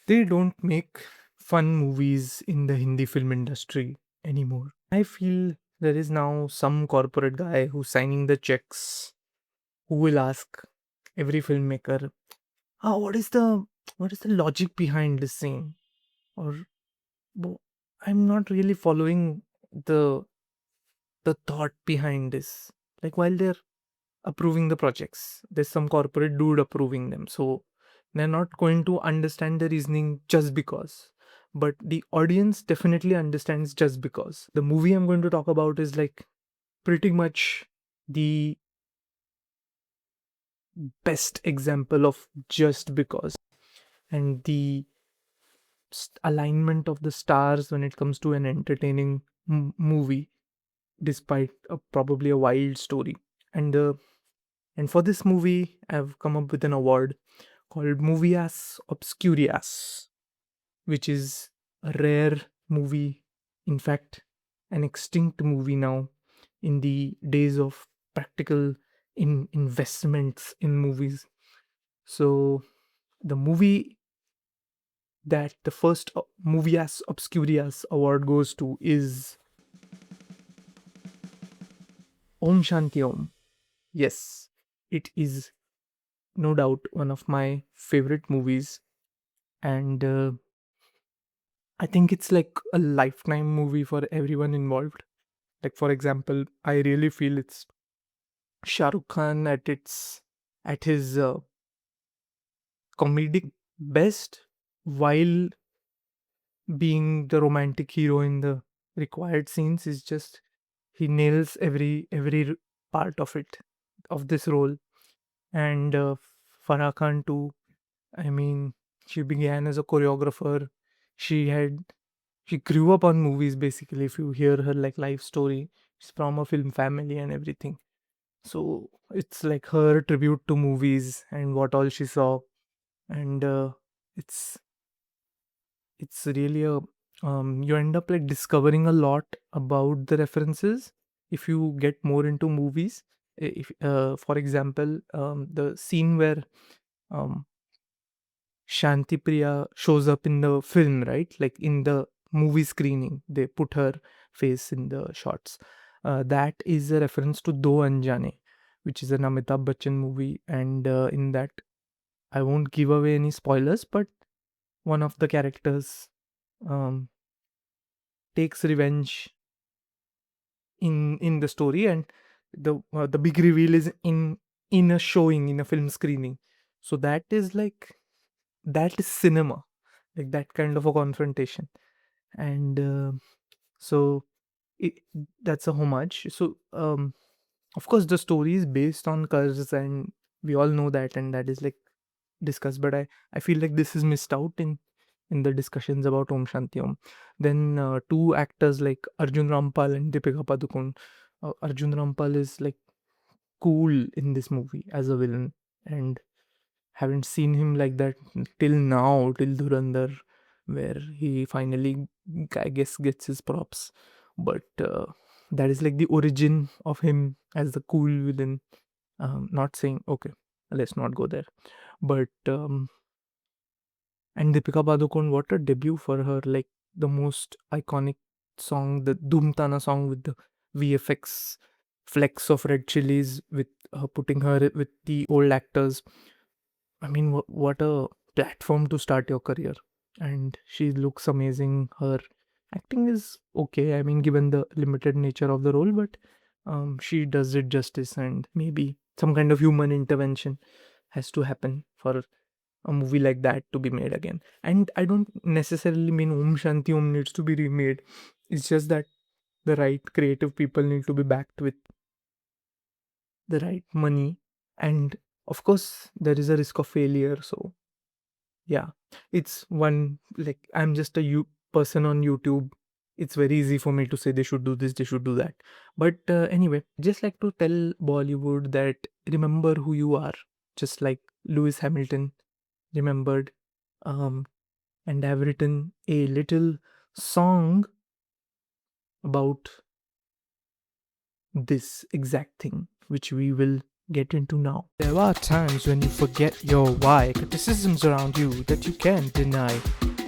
They don't make fun movies in the Hindi film industry anymore. I feel there is now some corporate guy who's signing the checks who will ask every filmmaker, "Ah, what is the logic behind this scene?" Or I'm not really following the the thought behind this. Like while they're approving the projects, there's some corporate dude approving them. So they're not going to understand the reasoning just because. But the audience definitely understands just because. The movie I'm going to talk about is like pretty much the best example of just because, and the alignment of the stars when it comes to an entertaining movie, despite probably a wild story. And for this movie, I've come up with an award called Movias Obscurias, which is a rare movie, in fact, an extinct movie now in the days of practical investments in movies. So, the movie that the first Movias Obscurias award goes to is Om Shanti Om. Yes, it is no doubt one of my favorite movies, and I think it's like a lifetime movie for everyone involved. Like for example, I really feel it's Shah Rukh Khan at his comedic best, while being the romantic hero in the required scenes. Is just he nails every part of it, of this role. And Farah Khan too. I mean, she began as a choreographer. She had she grew up on movies basically. If you hear her like life story, she's from a film family and everything. So it's like her tribute to movies and what all she saw. And it's it's really a you end up like discovering a lot about the references if you get more into movies. If for example, the scene where um Shanti Priya shows up in the film, right? Like in the movie screening, they put her face in the shots. That is a reference to Do Anjane, which is an Amitabh Bachchan movie. And in that, I won't give away any spoilers, but one of the characters um, takes revenge in the story, and the big reveal is in a showing, in a film screening. So that is cinema, like that kind of a confrontation. And so it, that's a homage. So of course the story is based on curse, and we all know that, and that is like discussed. But I feel like this is missed out in the discussions about Om Shanti Om. Then two actors like Arjun Rampal and Deepika Padukone. Arjun Rampal is like cool in this movie as a villain, and haven't seen him like that till now, till Dhurandhar, where he finally, I guess, gets his props. But that is like the origin of him as the cool villain. Not saying, okay, let's not go there. But, and Deepika Padukone, what a debut for her. Like the most iconic song, the Dum Tana song with the VFX flex of red chilies, with putting her with the old actors. I mean, what a platform to start your career. And she looks amazing. Her acting is okay. I mean, given the limited nature of the role, but she does it justice. And maybe some kind of human intervention has to happen for a movie like that to be made again. And I don't necessarily mean Om Shanti Om needs to be remade. It's just that the right creative people need to be backed with the right money. And of course, there is a risk of failure. So yeah, it's one, like I'm just a person on YouTube. It's very easy for me to say they should do this, they should do that. But anyway, just like to tell Bollywood that remember who you are, just like Lewis Hamilton remembered. Um, and I've written a little song about this exact thing, which we will get into now. There are times when you forget your why, criticisms around you that you can't deny.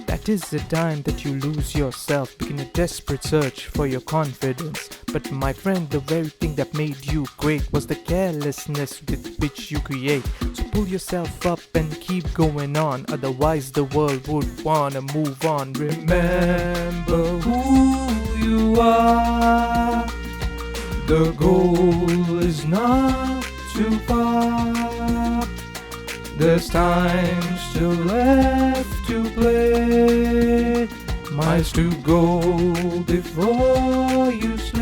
That is the time that you lose yourself, begin a desperate search for your confidence. But my friend, the very thing that made you great was the carelessness with which you create. So pull yourself up and keep going on, otherwise the world would wanna move on. Remember who you are. The goal is not too far. There's time still left to play, miles to go before you slip.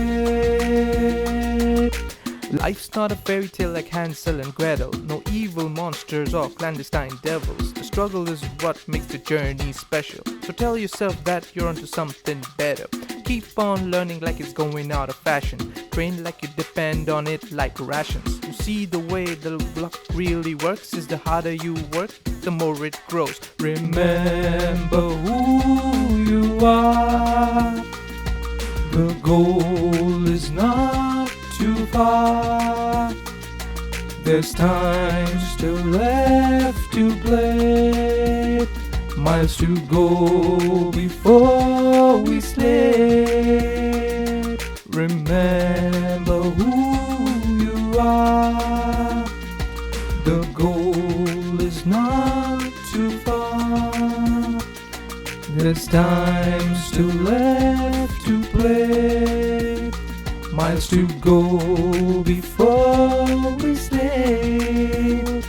Life's not a fairy tale like Hansel and Gretel, no evil monsters or clandestine devils. The struggle is what makes the journey special, so tell yourself that you're onto something better. Keep on learning like it's going out of fashion, train like you depend on it like rations. You see, the way the luck really works is the harder you work, the more it grows. Remember who you are. The goal is not too far. There's time still left to play, miles to go before we slip. Remember who you are. The goal is not too far. There's time still left to play, miles to go before we slip.